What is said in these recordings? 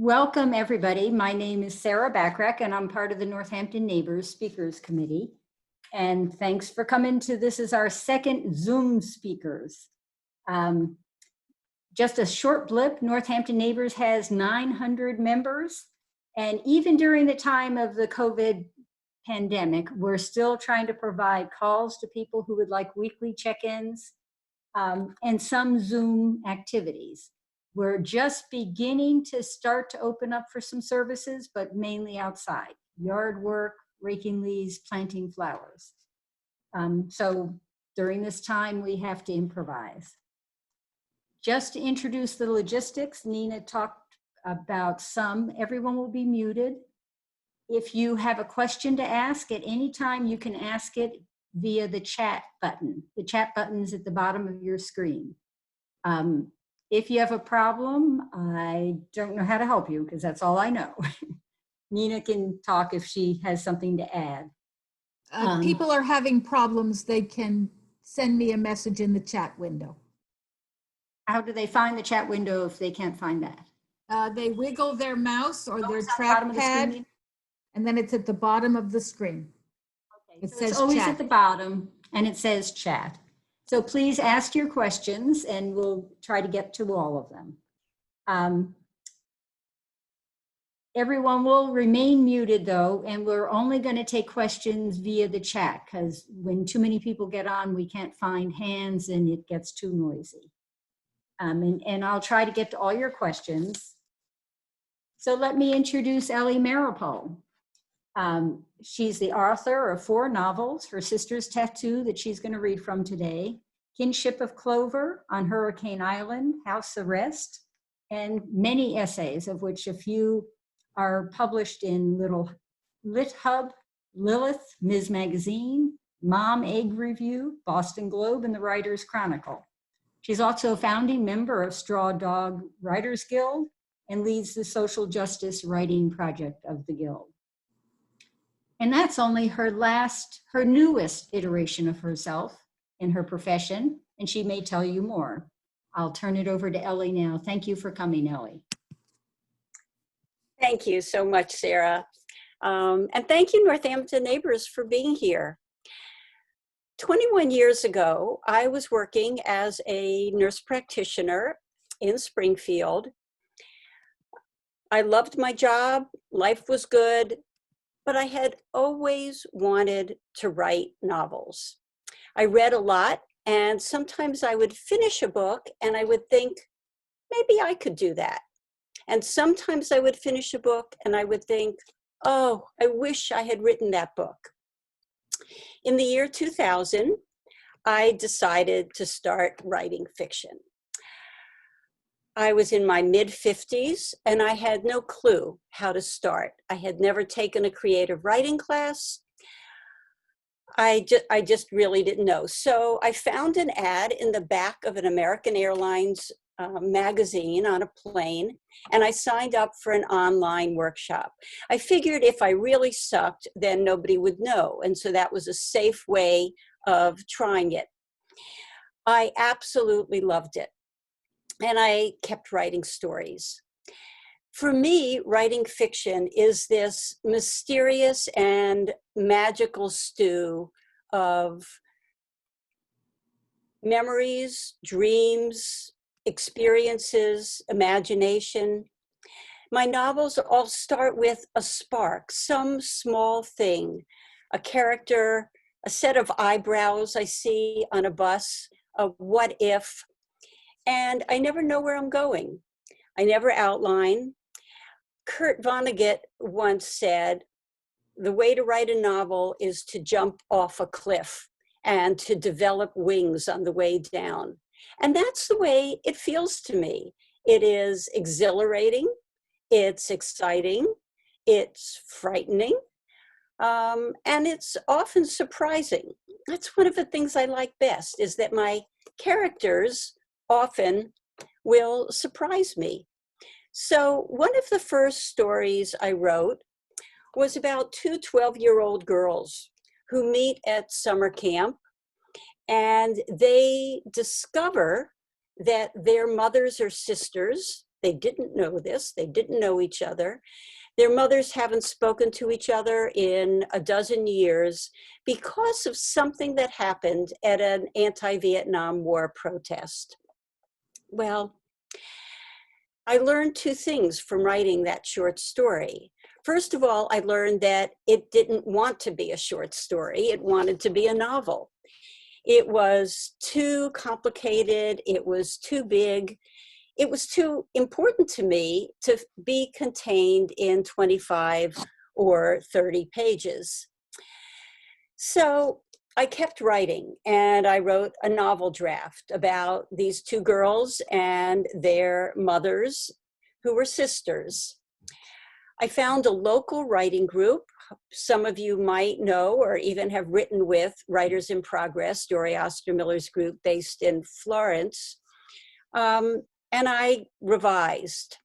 Welcome, everybody. My name is Sarah Backrack, and I'm part of the Northampton Neighbors Speakers Committee. And thanks for coming to this is our second Zoom speakers. Just a short blip, Northampton Neighbors has 900 members. And even during the time of the COVID pandemic, we're still trying to provide calls to people who would like weekly check-ins and some Zoom activities. We're just beginning to start to open up for some services, but mainly outside, yard work, raking leaves, planting flowers. So during this time, we have to improvise. Just to introduce the logistics, Nina talked about some. Everyone will be muted. If you have a question to ask at any time, you can ask it via the chat button. The chat button is at the bottom of your screen. If you have a problem, I don't know how to help you because that's all I know. Nina can talk if she has something to add. People are having problems, they can send me a message in the chat window. How do they find the chat window if they can't find that? They wiggle their mouse or their Bottom of the trackpad, screen? and then it's at the bottom of the screen. Okay, It so says it's always chat. at the bottom and it says chat. So please ask your questions and we'll try to get to all of them. Everyone will remain muted though, and we're only going to take questions via the chat because when too many people get on, we can't find hands and it gets too noisy. And I'll try to get to all your questions. So let me introduce Ellie Meeropol. She's the author of 4 novels, Her Sister's Tattoo that she's going to read from today, Kinship of Clover, On Hurricane Island, House Arrest, and many essays, of which a few are published in Lit Hub, Lilith, Ms. Magazine, Mom Egg Review, Boston Globe, and the Writers Chronicle. She's also a founding member of Straw Dog Writers Guild and leads the social justice writing project of the Guild. And that's only her newest iteration of herself in her profession, and she may tell you more. I'll turn it over to Ellie now. Thank you for coming, Ellie. Thank you so much, Sarah. And thank you, Northampton Neighbors, for being here. 21 years ago, I was working as a nurse practitioner in Springfield. I loved my job, life was good, but I had always wanted to write novels. I read a lot, and sometimes I would finish a book and I would think, maybe I could do that. And sometimes I would finish a book and I would think, oh, I wish I had written that book. In the year 2000, I decided to start writing fiction. I was in my mid-50s and I had no clue how to start. I had never taken a creative writing class. I just really didn't know. So I found an ad in the back of an American Airlines magazine on a plane, and I signed up for an online workshop. I figured if I really sucked, then nobody would know. And so that was a safe way of trying it. I absolutely loved it. And I kept writing stories. For me, writing fiction is this mysterious and magical stew of memories, dreams, experiences, imagination. My novels all start with a spark, some small thing, a character, a set of eyebrows I see on a bus, a what if, and I never know where I'm going. I never outline. Kurt Vonnegut once said, the way to write a novel is to jump off a cliff and to develop wings on the way down. And that's the way it feels to me. It is exhilarating, it's exciting, it's frightening, and it's often surprising. That's one of the things I like best, is that my characters often will surprise me. So one of the first stories I wrote was about 2 12-year-old girls who meet at summer camp, and they discover that their mothers are sisters, They didn't know this. They didn't know each other. Their mothers haven't spoken to each other in a dozen years because of something that happened at an anti-Vietnam War protest. Well, I learned two things from writing that short story. First of all, I learned that it didn't want to be a short story. It wanted to be a novel. It was too complicated. It was too big. It was too important to me to be contained in 25 or 30 pages. So I kept writing, and I wrote a novel draft about these two girls and their mothers who were sisters. I found a local writing group. Some of you might know or even have written with Writers in Progress, Dory Ostermiller's group based in Florence. And I revised.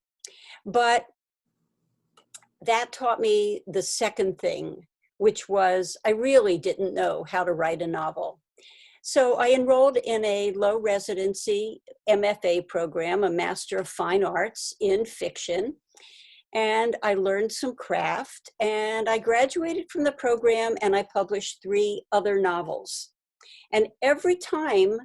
But that taught me the second thing, which was I really didn't know how to write a novel. So I enrolled in a low residency MFA program, a Master of Fine Arts in Fiction. And I learned some craft, and I graduated from the program, and I published 3 other novels. And every time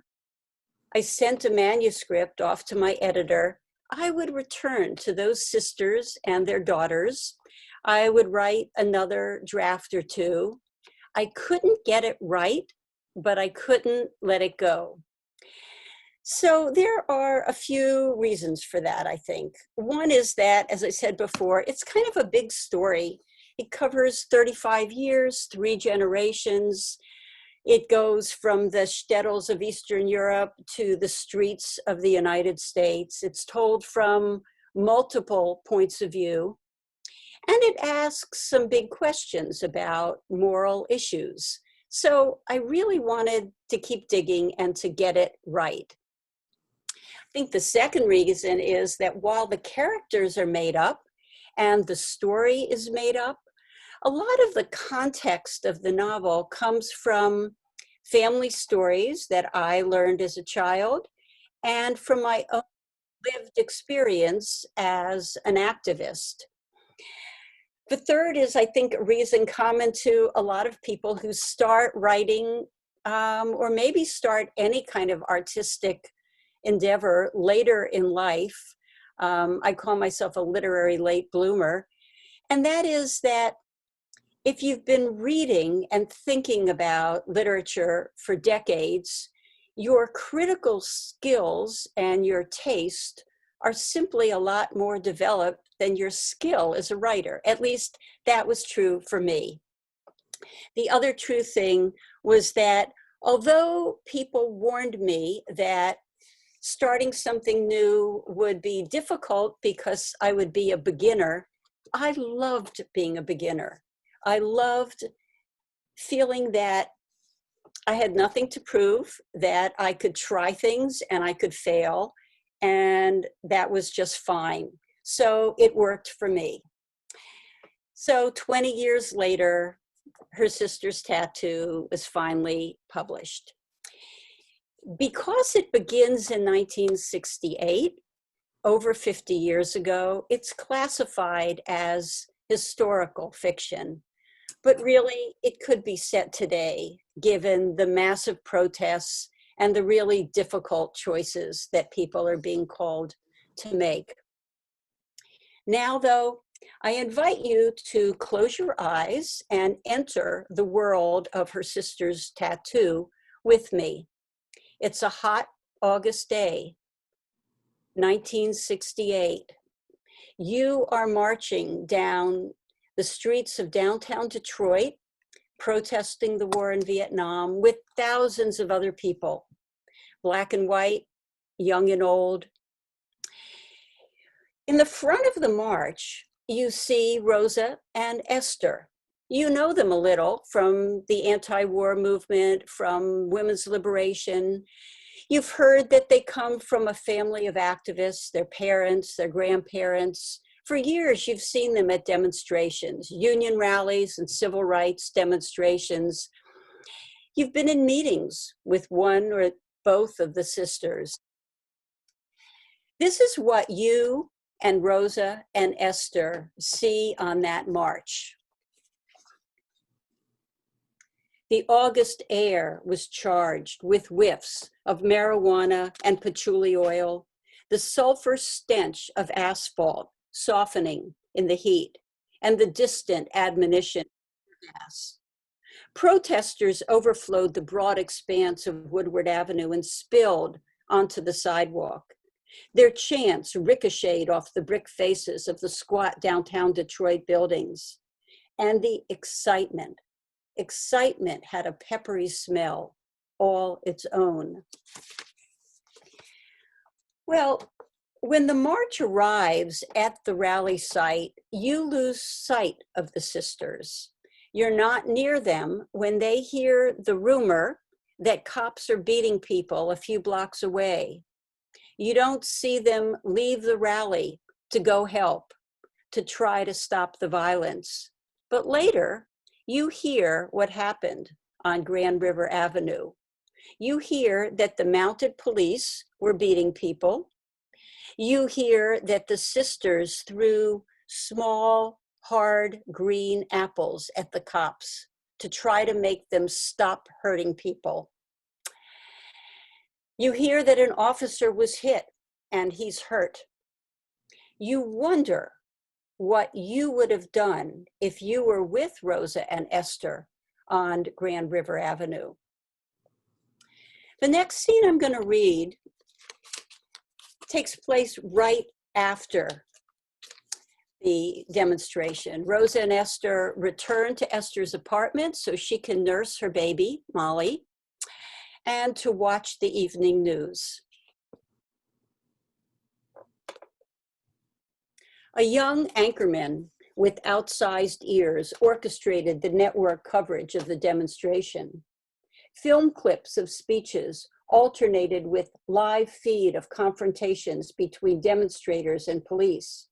I sent a manuscript off to my editor, I would return to those sisters and their daughters. I would write another draft or 2. I couldn't get it right, but I couldn't let it go. So there are a few reasons for that, I think. One is that, as I said before, it's kind of a big story. It covers 35 years, 3 generations. It goes from the shtetls of Eastern Europe to the streets of the United States. It's told from multiple points of view. And it asks some big questions about moral issues. So I really wanted to keep digging and to get it right. I think the second reason is that while the characters are made up and the story is made up, a lot of the context of the novel comes from family stories that I learned as a child and from my own lived experience as an activist. The third is, I think, a reason common to a lot of people who start writing or maybe start any kind of artistic endeavor later in life. I call myself a literary late bloomer. And that is that if you've been reading and thinking about literature for decades, your critical skills and your taste are simply a lot more developed than your skill as a writer. At least that was true for me. The other true thing was that although people warned me that starting something new would be difficult because I would be a beginner, I loved being a beginner. I loved feeling that I had nothing to prove, that I could try things and I could fail, and that was just fine. So it worked for me. So 20 years later, Her Sister's Tattoo was finally published. Because it begins in 1968, over 50 years ago, it's classified as historical fiction. But really, it could be set today, given the massive protests and the really difficult choices that people are being called to make. Now, though, I invite you to close your eyes and enter the world of Her Sister's Tattoo with me. It's a hot August day, 1968. You are marching down the streets of downtown Detroit, protesting the war in Vietnam with thousands of other people, Black and white, young and old. In the front of the march, you see Rosa and Esther. You know them a little from the anti-war movement, from women's liberation. You've heard that they come from a family of activists, their parents, their grandparents. For years, you've seen them at demonstrations, union rallies and civil rights demonstrations. You've been in meetings with one or both of the sisters. This is what you and Rosa and Esther see on that march. The August air was charged with whiffs of marijuana and patchouli oil, the sulfur stench of asphalt softening in the heat, and the distant admonition of gas. Protesters overflowed the broad expanse of Woodward Avenue and spilled onto the sidewalk. Their chants ricocheted off the brick faces of the squat downtown Detroit buildings. And the excitement had a peppery smell, all its own. Well, when the march arrives at the rally site, you lose sight of the sisters. You're not near them when they hear the rumor that cops are beating people a few blocks away. You don't see them leave the rally to go help, to try to stop the violence. But later, you hear what happened on Grand River Avenue. You hear that the mounted police were beating people. You hear that the sisters threw small, hard green apples at the cops to try to make them stop hurting people. You hear that an officer was hit and he's hurt. You wonder what you would have done if you were with Rosa and Esther on Grand River Avenue. The next scene I'm going to read takes place right after the demonstration. Rosa and Esther return to Esther's apartment so she can nurse her baby, Molly, and to watch the evening news. A young anchorman with outsized ears orchestrated the network coverage of the demonstration. Film clips of speeches alternated with live feed of confrontations between demonstrators and police.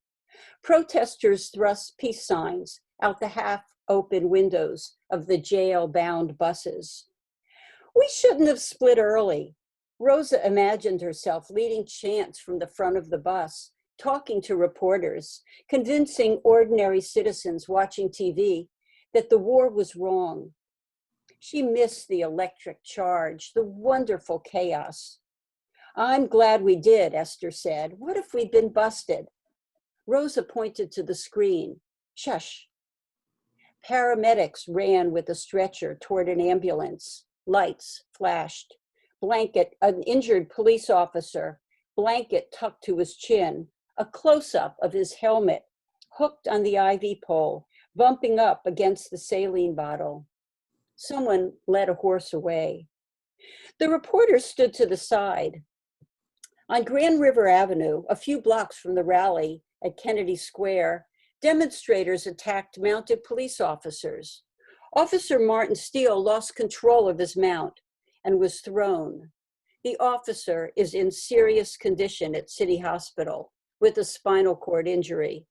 Protesters thrust peace signs out the half-open windows of the jail-bound buses. We shouldn't have split early. Rosa imagined herself leading chants from the front of the bus, talking to reporters, convincing ordinary citizens watching TV that the war was wrong. She missed the electric charge, the wonderful chaos. I'm glad we did, Esther said. What if we'd been busted? Rosa pointed to the screen. Shush. Paramedics ran with a stretcher toward an ambulance. Lights flashed. An injured police officer, blanket tucked to his chin, a close-up of his helmet, hooked on the IV pole, bumping up against the saline bottle. Someone led a horse away. The reporter stood to the side. On Grand River Avenue, a few blocks from the rally at Kennedy Square, demonstrators attacked mounted police officers. Officer Martin Steele lost control of his mount and was thrown. The officer is in serious condition at City Hospital with a spinal cord injury.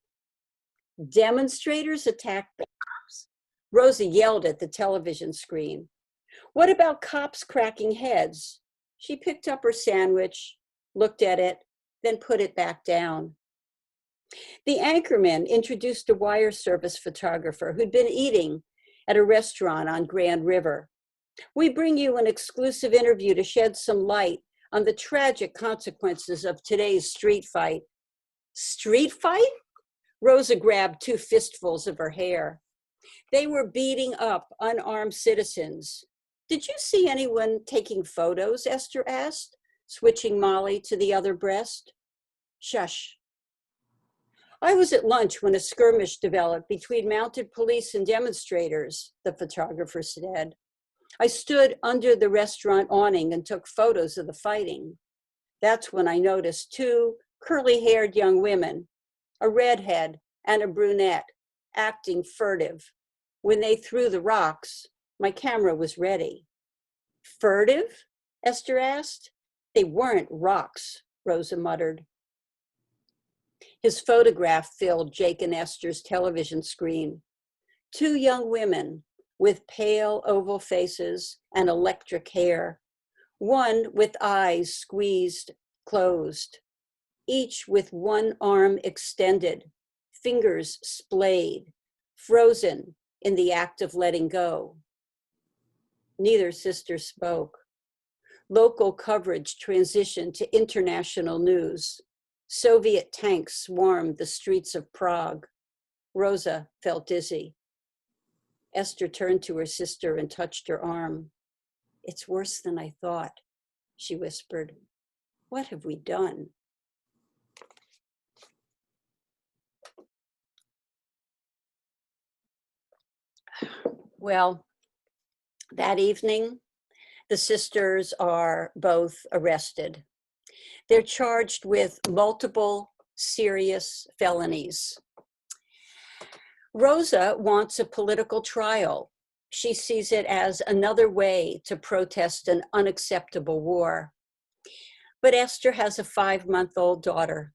Demonstrators attacked the cops. Rosa yelled at the television screen. What about cops cracking heads? She picked up her sandwich, looked at it, then put it back down. The anchorman introduced a wire service photographer who'd been eating at a restaurant on Grand River. We bring you an exclusive interview to shed some light on the tragic consequences of today's street fight. Street fight? Rosa grabbed two fistfuls of her hair. They were beating up unarmed citizens. Did you see anyone taking photos? Esther asked, switching Molly to the other breast. Shush. I was at lunch when a skirmish developed between mounted police and demonstrators, the photographer said. I stood under the restaurant awning and took photos of the fighting. That's when I noticed two curly-haired young women, a redhead and a brunette, acting furtive. When they threw the rocks, my camera was ready. Furtive? Esther asked. They weren't rocks, Rosa muttered. His photograph filled Jake and Esther's television screen. Two young women with pale oval faces and electric hair, one with eyes squeezed closed. each with one arm extended, fingers splayed, frozen in the act of letting go. Neither sister spoke. Local coverage transitioned to international news. Soviet tanks swarmed the streets of Prague. Rosa felt dizzy. Esther turned to her sister and touched her arm. "It's worse than I thought," she whispered. "What have we done?" Well, that evening, the sisters are both arrested. They're charged with multiple serious felonies. Rosa wants a political trial. She sees it as another way to protest an unacceptable war. But Esther has a 5-month-old daughter.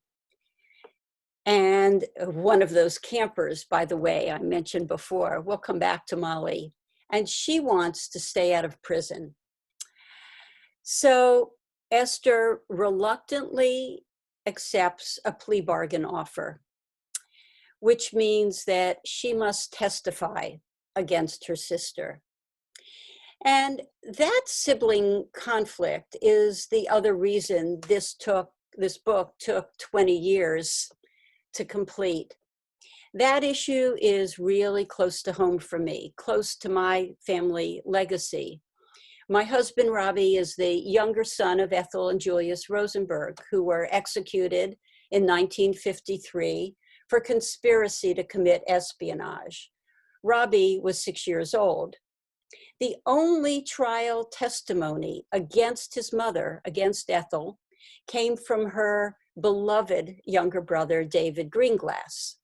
And one of those campers, by the way, I mentioned before, we'll come back to Molly. And she wants to stay out of prison. So Esther reluctantly accepts a plea bargain offer, which means that she must testify against her sister. And that sibling conflict is the other reason this book took 20 years to complete. That issue is really close to home for me, close to my family legacy. My husband, Robbie, is the younger son of Ethel and Julius Rosenberg, who were executed in 1953 for conspiracy to commit espionage. Robbie was 6 years old. The only trial testimony against his mother, against Ethel, came from her beloved younger brother, David Greenglass.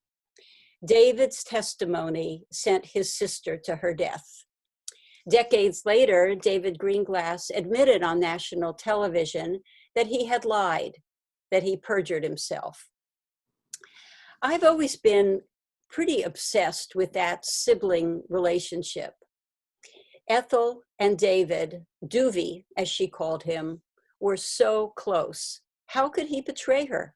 David's testimony sent his sister to her death. Decades later, David Greenglass admitted on national television that he had lied, that he perjured himself. I've always been pretty obsessed with that sibling relationship. Ethel and David, Doovie, as she called him, were so close. How could he betray her?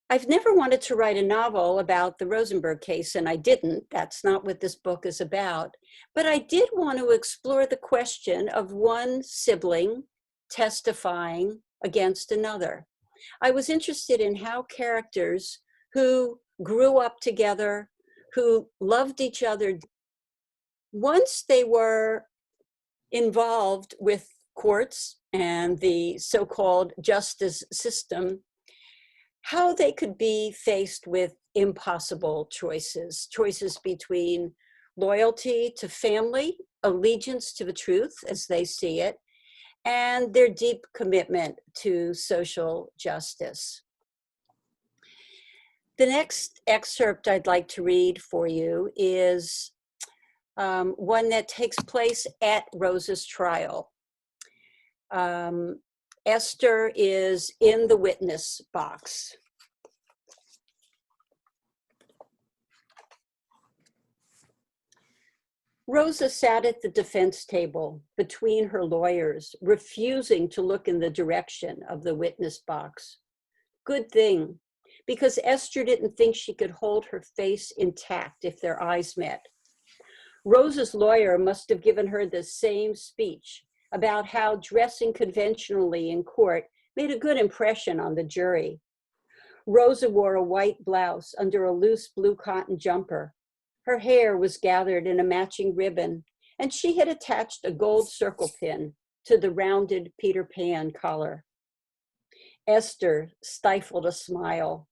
I've never wanted to write a novel about the Rosenberg case, and I didn't. That's not what this book is about. But I did want to explore the question of one sibling testifying against another. I was interested in how characters who grew up together, who loved each other, once they were involved with courts and the so-called justice system, how they could be faced with impossible choices between loyalty to family, allegiance to the truth as they see it, and their deep commitment to social justice. The next excerpt I'd like to read for you is one that takes place at Rosa's trial. Esther is in the witness box. Rosa sat at the defense table between her lawyers, refusing to look in the direction of the witness box. Good thing, because Esther didn't think she could hold her face intact if their eyes met. Rosa's lawyer must have given her the same speech about how dressing conventionally in court made a good impression on the jury. Rosa wore a white blouse under a loose blue cotton jumper. Her hair was gathered in a matching ribbon, and she had attached a gold circle pin to the rounded Peter Pan collar. Esther stifled a smile.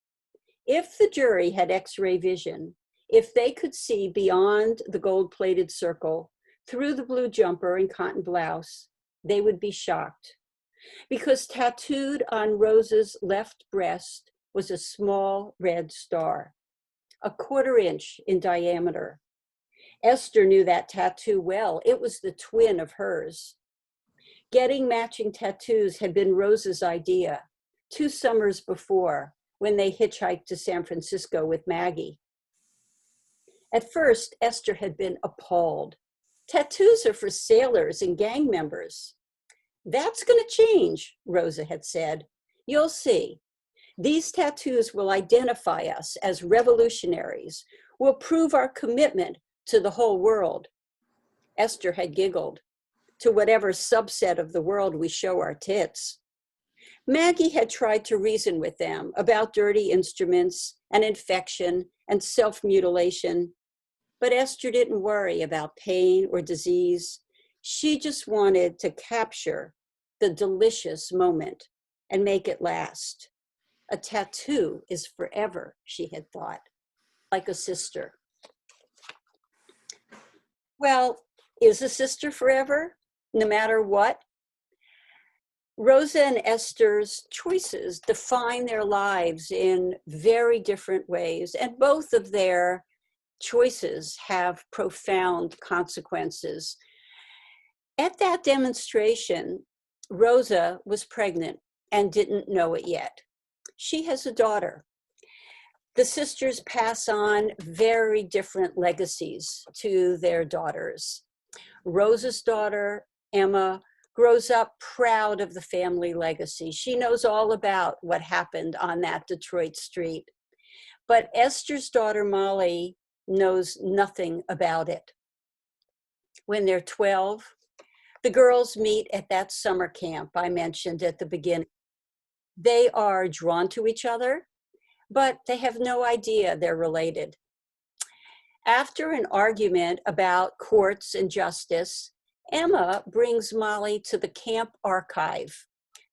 If the jury had X-ray vision, if they could see beyond the gold-plated circle, through the blue jumper and cotton blouse, they would be shocked. Because tattooed on Rosa's left breast was a small red star, 1/4 inch in diameter. Esther knew that tattoo well. It was the twin of hers. Getting matching tattoos had been Rosa's idea 2 summers before, when they hitchhiked to San Francisco with Maggie. At first, Esther had been appalled. Tattoos are for sailors and gang members. That's going to change, Rosa had said. You'll see. These tattoos will identify us as revolutionaries, will prove our commitment to the whole world. Esther had giggled. To whatever subset of the world we show our tits. Maggie had tried to reason with them about dirty instruments and infection and self-mutilation, but Esther didn't worry about pain or disease. She just wanted to capture the delicious moment and make it last. A tattoo is forever, she had thought, like a sister. Well, is a sister forever, no matter what? Rosa and Esther's choices define their lives in very different ways, and both of their choices have profound consequences. At that demonstration, Rosa was pregnant and didn't know it yet. She has a daughter. The sisters pass on very different legacies to their daughters. Rosa's daughter, Emma, grows up proud of the family legacy. She knows all about what happened on that Detroit street. But Esther's daughter, Molly, knows nothing about it. When they're 12, the girls meet at that summer camp I mentioned at the beginning. They are drawn to each other, but they have no idea they're related. After an argument about courts and justice, Emma brings Molly to the camp archive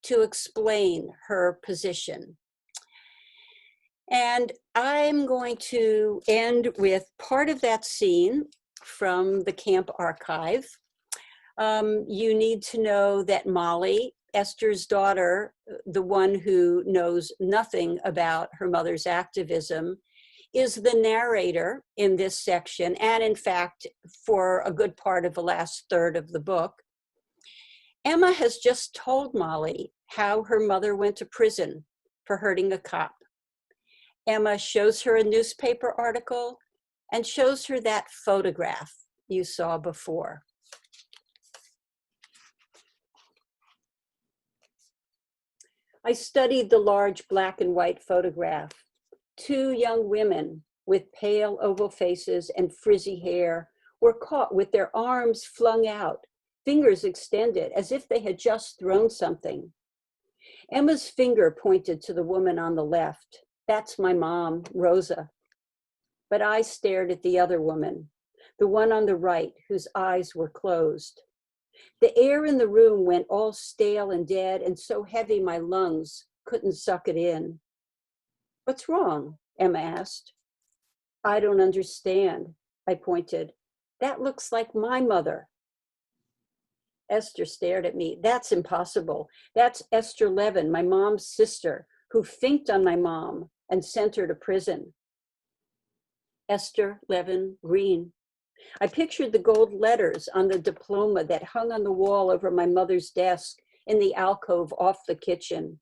to explain her position. And I'm going to end with part of that scene from the camp archive. You need to know that Molly, Esther's daughter, the one who knows nothing about her mother's activism, is the narrator in this section, and in fact, for a good part of the last third of the book. Emma has just told Molly how her mother went to prison for hurting a cop. Emma shows her a newspaper article and shows her that photograph you saw before. I studied the large black and white photograph. Two young women with pale oval faces and frizzy hair were caught with their arms flung out, fingers extended as if they had just thrown something. Emma's finger pointed to the woman on the left. That's my mom, Rosa. But I stared at the other woman, the one on the right, whose eyes were closed. The air in the room went all stale and dead and so heavy my lungs couldn't suck it in. What's wrong? Emma asked. I don't understand, I pointed. That looks like my mother. Esther stared at me. That's impossible. That's Esther Levin, my mom's sister, who finked on my mom and sent her to prison. Esther Levin Green. I pictured the gold letters on the diploma that hung on the wall over my mother's desk in the alcove off the kitchen.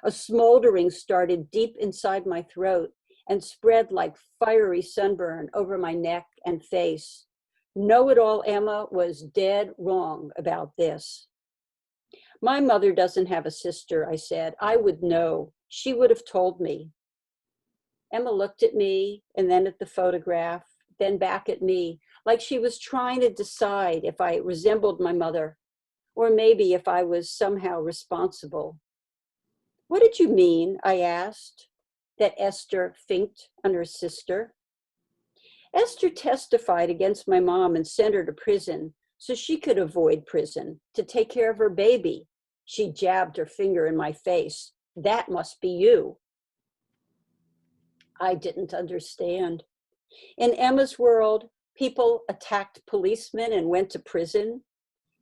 A smoldering started deep inside my throat and spread like fiery sunburn over my neck and face. Know-it-all Emma was dead wrong about this. My mother doesn't have a sister, I said. I would know. She would have told me. Emma looked at me and then at the photograph, then back at me, like she was trying to decide if I resembled my mother, or maybe if I was somehow responsible. What did you mean, I asked, that Esther finked on her sister? Esther testified against my mom and sent her to prison so she could avoid prison to take care of her baby. She jabbed her finger in my face. That must be you. I didn't understand. In Emma's world, people attacked policemen and went to prison.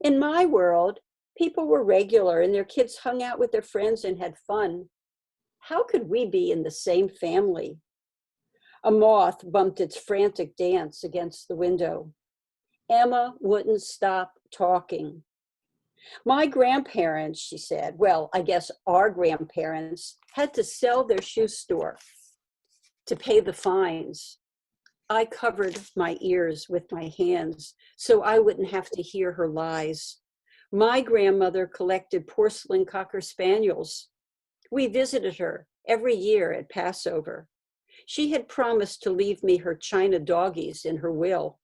In my world, people were regular and their kids hung out with their friends and had fun. How could we be in the same family? A moth bumped its frantic dance against the window. Emma wouldn't stop talking. My grandparents, she said, well, I guess our grandparents, had to sell their shoe store to pay the fines. I covered my ears with my hands so I wouldn't have to hear her lies. My grandmother collected porcelain cocker spaniels. We visited her every year at Passover. She had promised to leave me her china doggies in her will.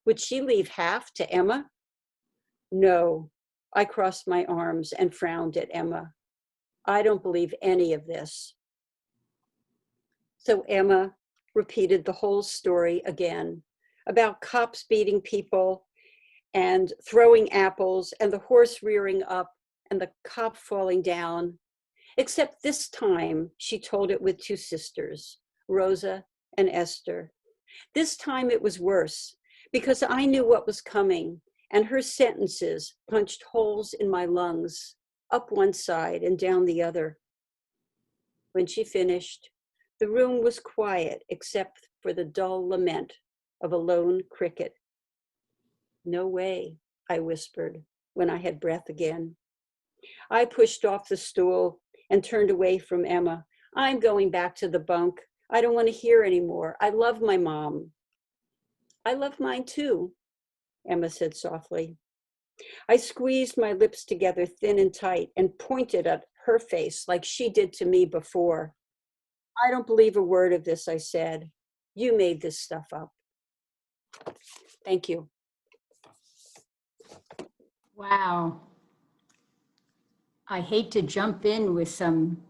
Would she leave half to Emma? No, I crossed my arms and frowned at Emma. I don't believe any of this. So Emma repeated the whole story again about cops beating people and throwing apples and the horse rearing up and the cop falling down. Except this time she told it with two sisters, Rosa and Esther. This time it was worse because I knew what was coming, and her sentences punched holes in my lungs, up one side and down the other. When she finished, the room was quiet except for the dull lament of a lone cricket. No way, I whispered when I had breath again. I pushed off the stool and turned away from Emma. I'm going back to the bunk. I don't want to hear anymore. I love my mom. I love mine too, Emma said softly. I squeezed my lips together thin and tight and pointed at her face like she did to me before. I don't believe a word of this, I said. You made this stuff up. Thank you. Wow. I hate to jump in with some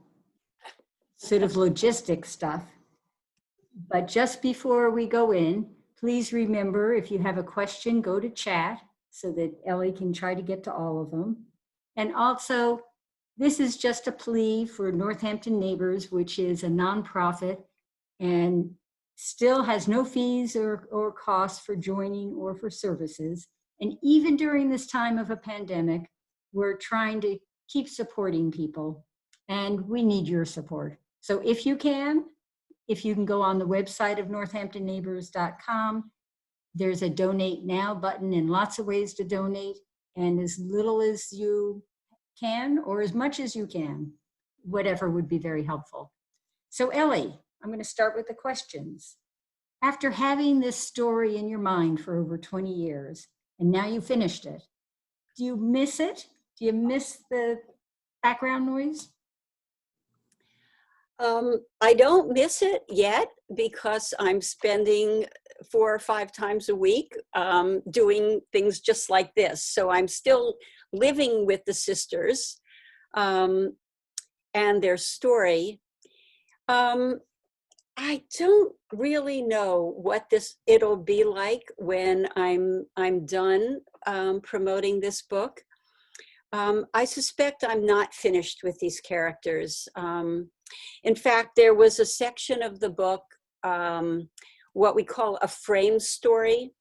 sort of logistic stuff, but just before we go in, please remember, if you have a question, go to chat so that Ellie can try to get to all of them. And also, this is just a plea for Northampton Neighbors, which is a nonprofit and still has no fees or costs for joining or for services. And even during this time of a pandemic, we're trying to keep supporting people, and we need your support. So if you can go on the website of northamptonneighbors.com, there's a donate now button and lots of ways to donate, and as little as you can or as much as you can, whatever would be very helpful. So Ellie, I'm going to start with the questions. After having this story in your mind for over 20 years, and now you finished it, do you miss it? Do you miss the background noise? I don't miss it yet because I'm spending 4 or 5 times a week doing things just like this. So I'm still living with the sisters and their story. I don't really know what it'll be like when I'm done promoting this book. I suspect I'm not finished with these characters. In fact, there was a section of the book, what we call a frame story,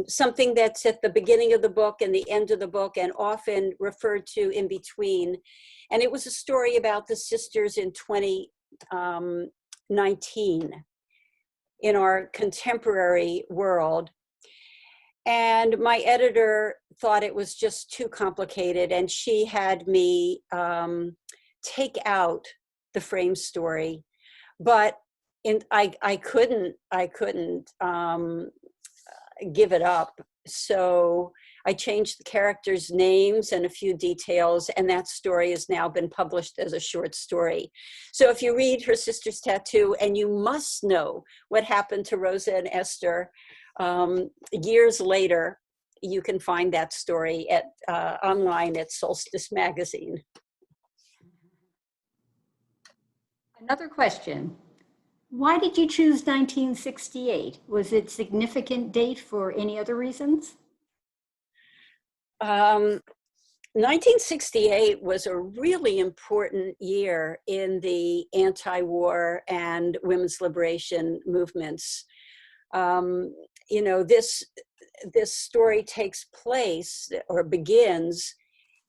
something that's at the beginning of the book and the end of the book and often referred to in between. And it was a story about the sisters in 2019 in our contemporary world. And my editor thought it was just too complicated, and she had me take out the frame story, but I couldn't give it up. So I changed the characters' names and a few details, and that story has now been published as a short story. So if you read Her Sister's Tattoo, and you must know what happened to Rosa and Esther years later, you can find that story at online at Solstice Magazine. Another question. Why did you choose 1968? Was it a significant date for any other reasons? 1968 was a really important year in the anti-war and women's liberation movements. You know, this story takes place or begins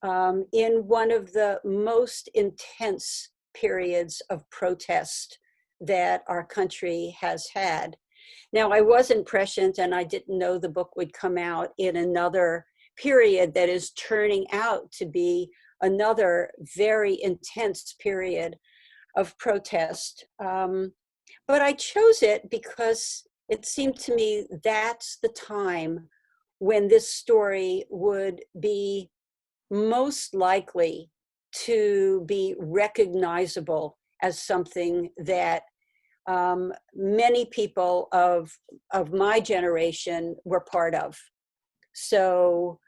in one of the most intense periods of protest that our country has had. Now, I wasn't prescient, and I didn't know the book would come out in another period that is turning out to be another very intense period of protest. But I chose it because it seemed to me that's the time when this story would be most likely to be recognizable as something that many people of my generation were part of. So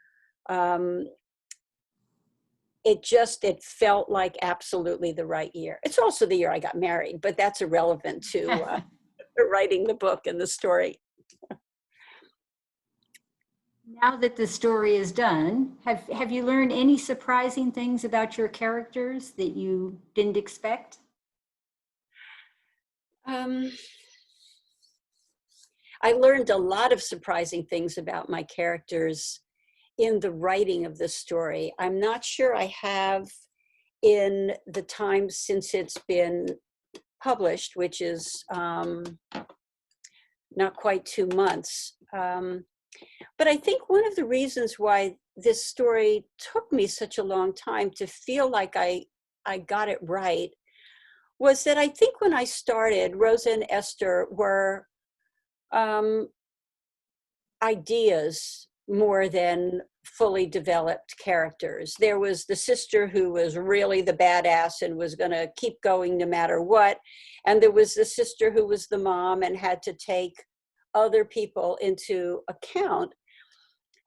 it felt like absolutely the right year. It's also the year I got married, but that's irrelevant to writing the book and the story. Now that the story is done, have you learned any surprising things about your characters that you didn't expect? I learned a lot of surprising things about my characters in the writing of the story. I'm not sure I have in the time since it's been published, which is not quite 2 months. But I think one of the reasons why this story took me such a long time to feel like I got it right was that I think when I started, Rosa and Esther were ideas more than fully developed characters. There was the sister who was really the badass and was going to keep going no matter what. And there was the sister who was the mom and had to take other people into account.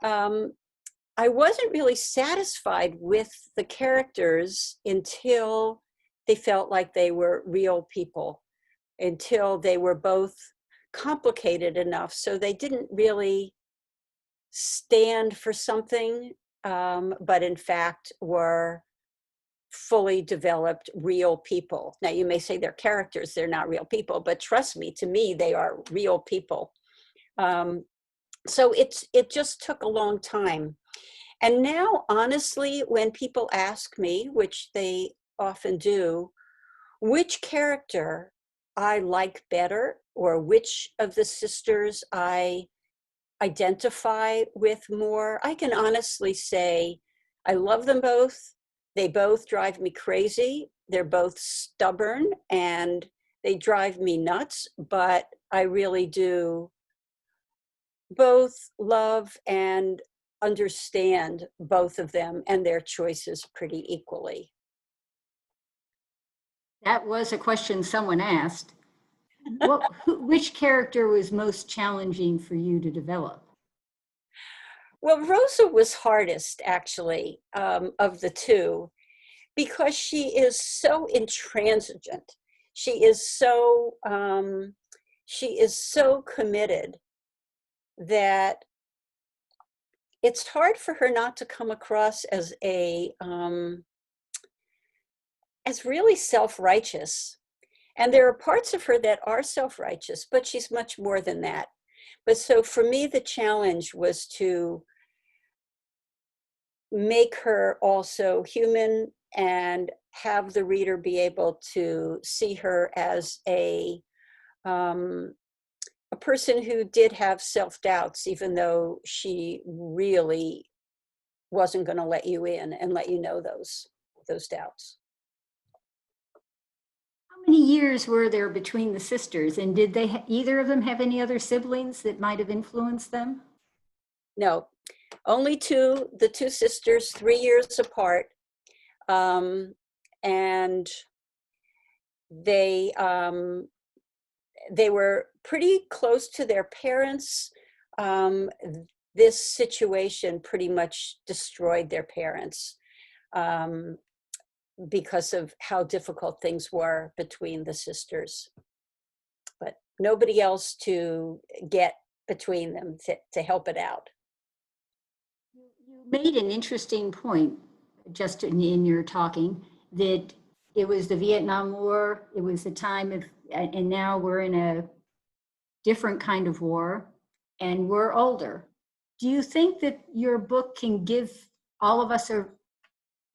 I wasn't really satisfied with the characters until they felt like they were real people, until they were both complicated enough so they didn't really stand for something, but in fact were fully developed real people. Now you may say they're characters, they're not real people, but trust me, to me, they are real people. So it just took a long time. And now, honestly, when people ask me, which they often do, which character I like better, or which of the sisters I identify with more, I can honestly say I love them both. They both drive me crazy. They're both stubborn and they drive me nuts, but I really do both love and understand both of them and their choices pretty equally. That was a question someone asked. Which character was most challenging for you to develop? Well, Rosa was hardest, actually, of the two, because she is so intransigent. She is so committed that it's hard for her not to come across as as really self-righteous. And there are parts of her that are self-righteous, but she's much more than that. But so for me, the challenge was to make her also human and have the reader be able to see her as a person who did have self-doubts, even though she really wasn't going to let you in and let you know those doubts. How many years were there between the sisters, and did either of them have any other siblings that might have influenced them? No, only the two sisters, 3 years apart. And they were pretty close to their parents. This situation pretty much destroyed their parents because of how difficult things were between the sisters. But nobody else to get between them to help it out. You made an interesting point just in your talking, that it was the Vietnam War, it was the time of, and now we're in a different kind of war, and we're older. Do you think that your book can give all of us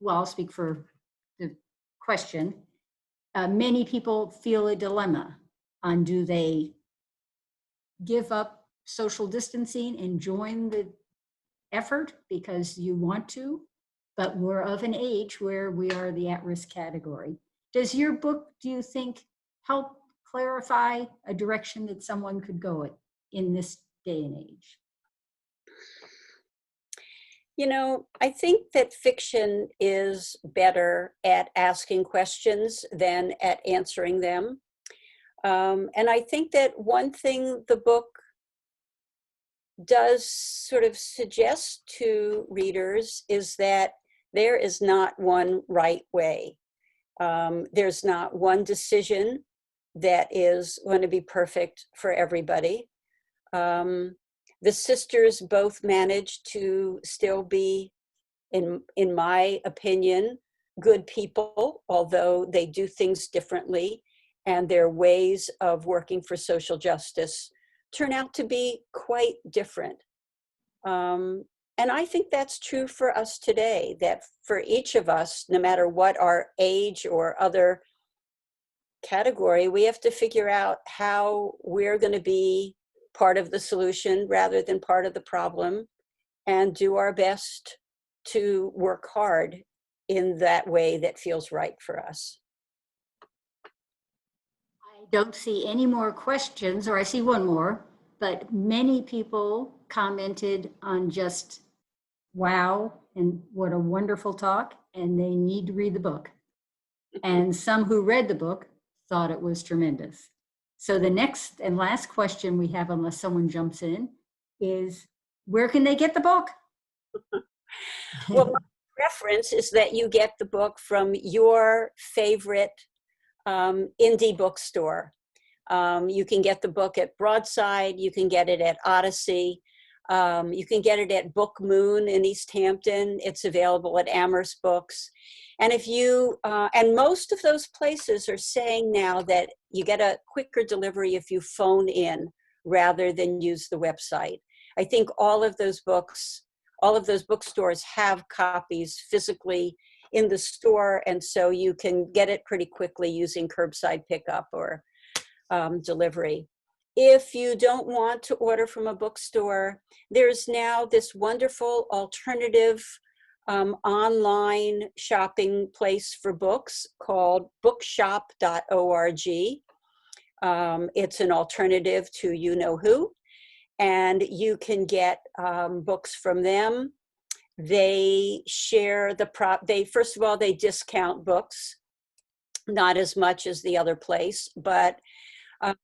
well, I'll speak for the question, many people feel a dilemma on, do they give up social distancing and join the effort because you want to, but we're of an age where we are the at-risk category. Does your book, do you think, help clarify a direction that someone could go in this day and age? You know, I think that fiction is better at asking questions than at answering them. And I think that one thing the book does sort of suggest to readers is that there is not one right way. There's not one decision that is going to be perfect for everybody. The sisters both managed to still be, in my opinion, good people, although they do things differently, and their ways of working for social justice turn out to be quite different. And I think that's true for us today, that for each of us, no matter what our age or other category, we have to figure out how we're going to be part of the solution rather than part of the problem, and do our best to work hard in that way that feels right for us. I don't see any more questions, or I see one more, but many people commented on just, wow, and what a wonderful talk, and they need to read the book. And some who read the book thought it was tremendous. So the next and last question we have, unless someone jumps in, is where can they get the book? Well, my preference is that you get the book from your favorite indie bookstore. You can get the book at Broadside, you can get it at Odyssey, you can get it at Book Moon in East Hampton. It's available at Amherst Books. And if you, and most of those places are saying now that you get a quicker delivery if you phone in rather than use the website. I think all of those bookstores have copies physically in the store, and so you can get it pretty quickly using curbside pickup or delivery. If you don't want to order from a bookstore, there's now this wonderful alternative online shopping place for books called bookshop.org. It's an alternative to You Know Who, and you can get books from them. They share first of all, they discount books, not as much as the other place, but and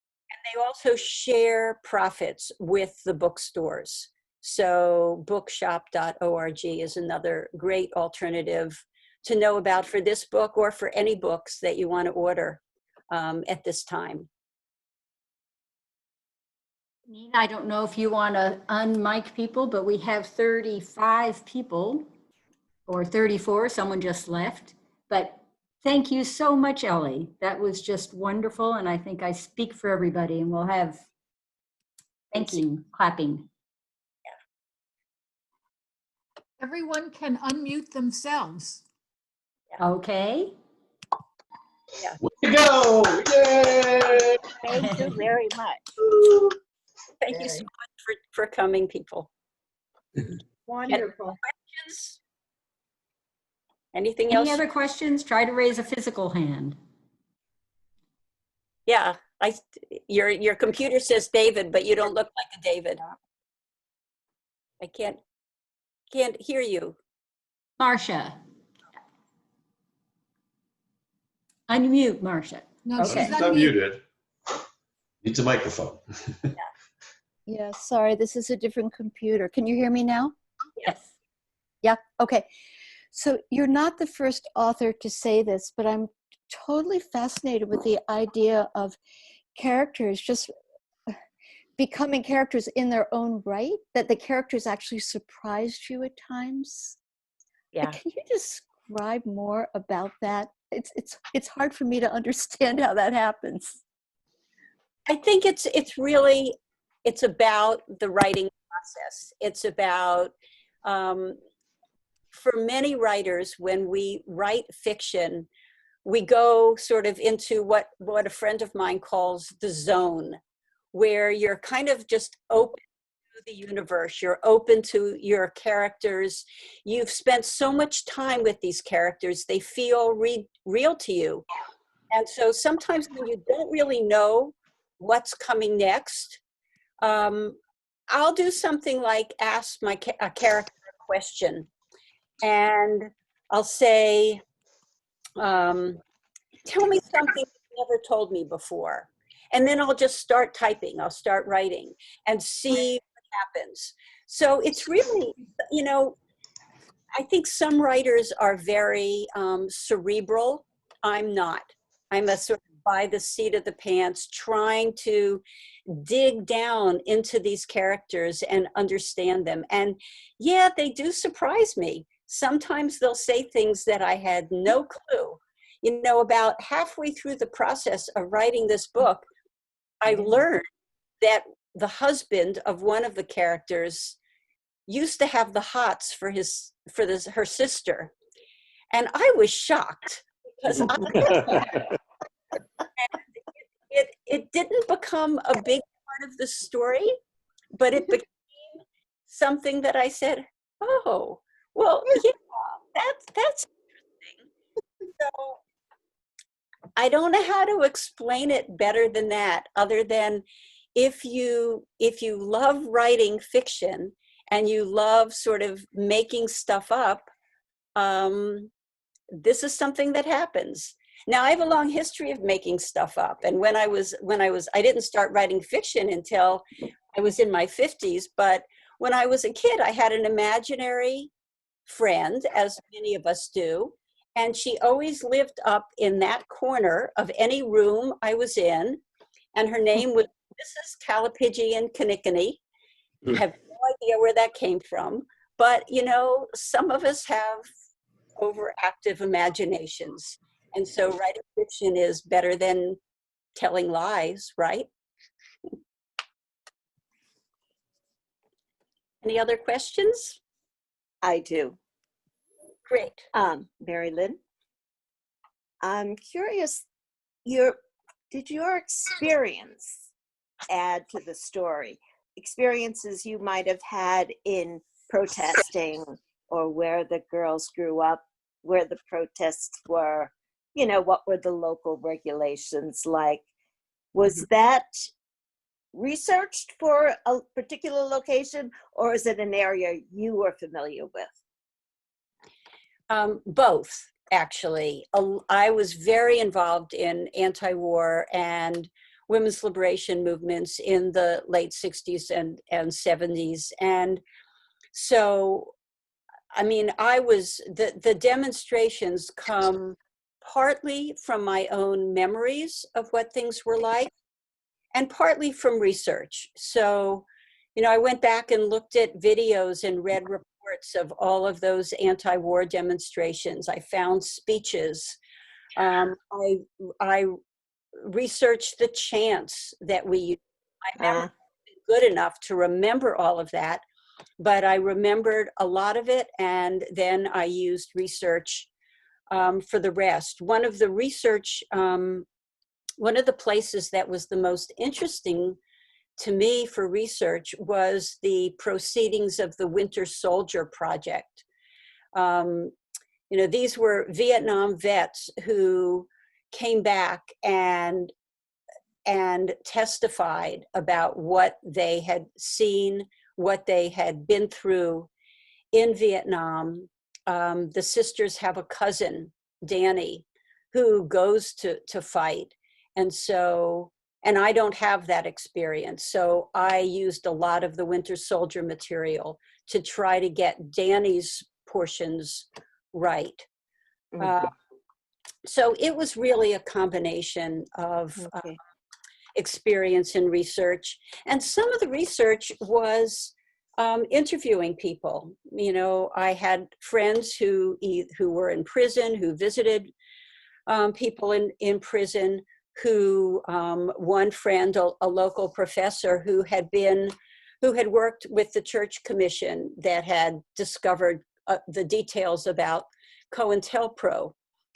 they also share profits with the bookstores. So bookshop.org is another great alternative to know about for this book or for any books that you want to order at this time. Nina, I don't know if you want to unmic people, but we have 35 people, or 34, someone just left. But thank you so much, Ellie. That was just wonderful, and I think I speak for everybody, and we'll have thanking, clapping. Everyone can unmute themselves. Okay. Yeah. Way to go! Yay! Thank you very much. Thank you so much for coming, people. Wonderful. Questions? Anything Any else? other questions? Try to raise a physical hand. Yeah, your computer says David, but you don't look like a David. I can't hear you. Marcia. Unmute, Marcia. No, Okay. she's She's unmuted. unmuted. Needs a microphone. Yeah, sorry, this is a different computer. Can you hear me now? Yes. Yeah, okay. So you're not the first author to say this, but I'm totally fascinated with the idea of characters just becoming characters in their own right, that the characters actually surprised you at times. Yeah. Can you describe more about that? It's hard for me to understand how that happens. I think it's about the writing process. It's about, for many writers, when we write fiction, we go sort of into what a friend of mine calls the zone, where you're kind of just open to the universe. You're open to your characters. You've spent so much time with these characters, they feel real to you. And so sometimes when you don't really know what's coming next, I'll do something like ask a character a question. And I'll say, tell me something you've never told me before. And then I'll just start typing, I'll start writing and see what happens. So it's really, you know, I think some writers are very cerebral. I'm not. I'm a sort of by the seat of the pants, trying to dig down into these characters and understand them. And yeah, they do surprise me. Sometimes they'll say things that I had no clue. You know, about halfway through the process of writing this book, I learned that the husband of one of the characters used to have the hots for her sister. And I was shocked because it didn't become a big part of the story, but it became something that I said, oh, well, yeah, that's interesting. So I don't know how to explain it better than that, other than if you love writing fiction and you love sort of making stuff up, this is something that happens. Now, I have a long history of making stuff up. And I didn't start writing fiction until I was in my 50s. But when I was a kid, I had an imaginary friend, as many of us do. And she always lived up in that corner of any room I was in. And her name was Mrs. Calipigian Kinnickinny. I have no idea where that came from. But, you know, some of us have overactive imaginations. And so writing fiction is better than telling lies, right? Any other questions? I do. Great. Mary Lynn, I'm curious, did your experience add to the story? Experiences you might have had in protesting or where the girls grew up, where the protests were, you know, what were the local regulations like? Was that researched for a particular location, or is it an area you were familiar with? Both, actually. I was very involved in anti-war and women's liberation movements in the late 60s and 70s. And so, I mean, the demonstrations come partly from my own memories of what things were like and partly from research. So, you know, I went back and looked at videos and read reports of all of those anti-war demonstrations. I found speeches. I researched the chants that we used. I never been good enough to remember all of that, but I remembered a lot of it, and then I used research for the rest. One of the places that was the most interesting to me for research was the proceedings of the Winter Soldier Project. You know, these were Vietnam vets who came back and testified about what they had seen, what they had been through in Vietnam. The sisters have a cousin, Danny, who goes to fight. And I don't have that experience. So I used a lot of the Winter Soldier material to try to get Danny's portions right. So it was really a combination of experience and research. And some of the research was interviewing people. You know, I had friends who were in prison, who visited people in prison, who one friend, a local professor who had worked with the Church Commission that had discovered the details about COINTELPRO,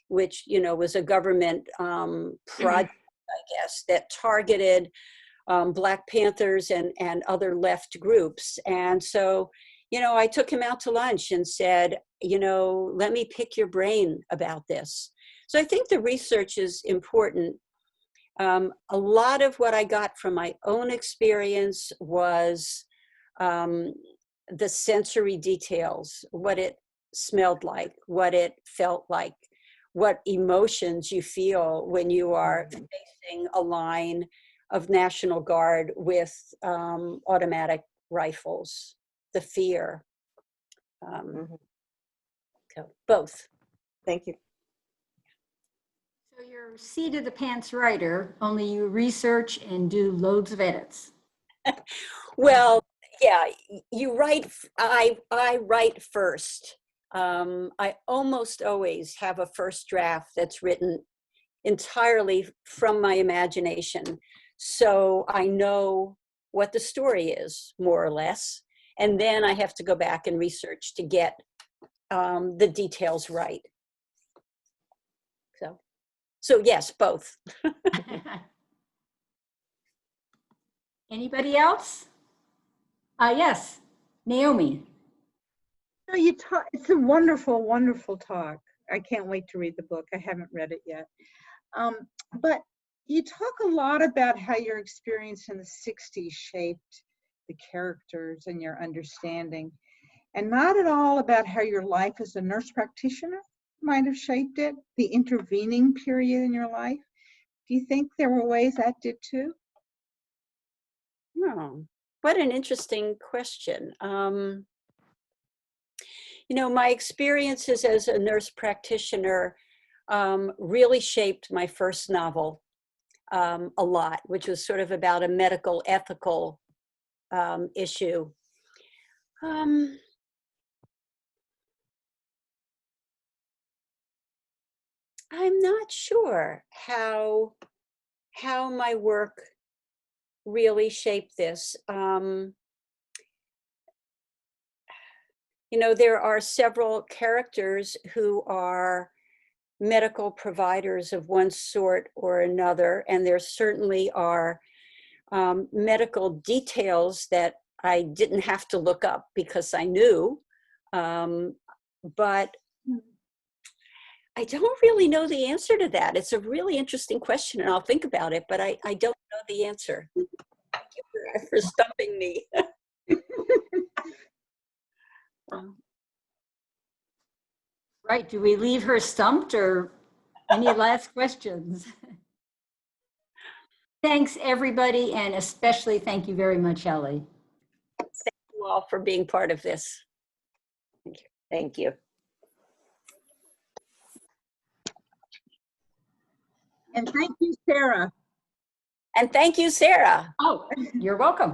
which, you know, was a government project, I guess, that targeted Black Panthers and other left groups. And so, you know, I took him out to lunch and said, you know, let me pick your brain about this. So I think the research is important. A lot of what I got from my own experience was the sensory details, what it smelled like, what it felt like, what emotions you feel when you are facing a line of National Guard with automatic rifles, the fear. So both. Thank you. So you're seat of the pants writer, only you research and do loads of edits. Well, yeah, you write, I write first. I almost always have a first draft that's written entirely from my imagination. So I know what the story is, more or less. And then I have to go back and research to get the details right. So yes, both. Anybody else? Yes, Naomi. No, it's a wonderful, wonderful talk. I can't wait to read the book. I haven't read it yet. But you talk a lot about how your experience in the 60s shaped the characters and your understanding, and not at all about how your life as a nurse practitioner might have shaped it, the intervening period in your life. Do you think there were ways that did too? Oh, what an interesting question. You know, my experiences as a nurse practitioner really shaped my first novel a lot, which was sort of about a medical ethical issue. I'm not sure how my work really shaped this. You know, there are several characters who are medical providers of one sort or another, and there certainly are medical details that I didn't have to look up because I knew, but I don't really know the answer to that. It's a really interesting question, and I'll think about it, but I don't know the answer. Thank you for stumping me. Right, do we leave her stumped or any last questions? Thanks, everybody, and especially thank you very much, Ellie. Thank you all for being part of this. Thank you. Thank you. And thank you, Sarah. And thank you, Sarah. Oh, you're welcome.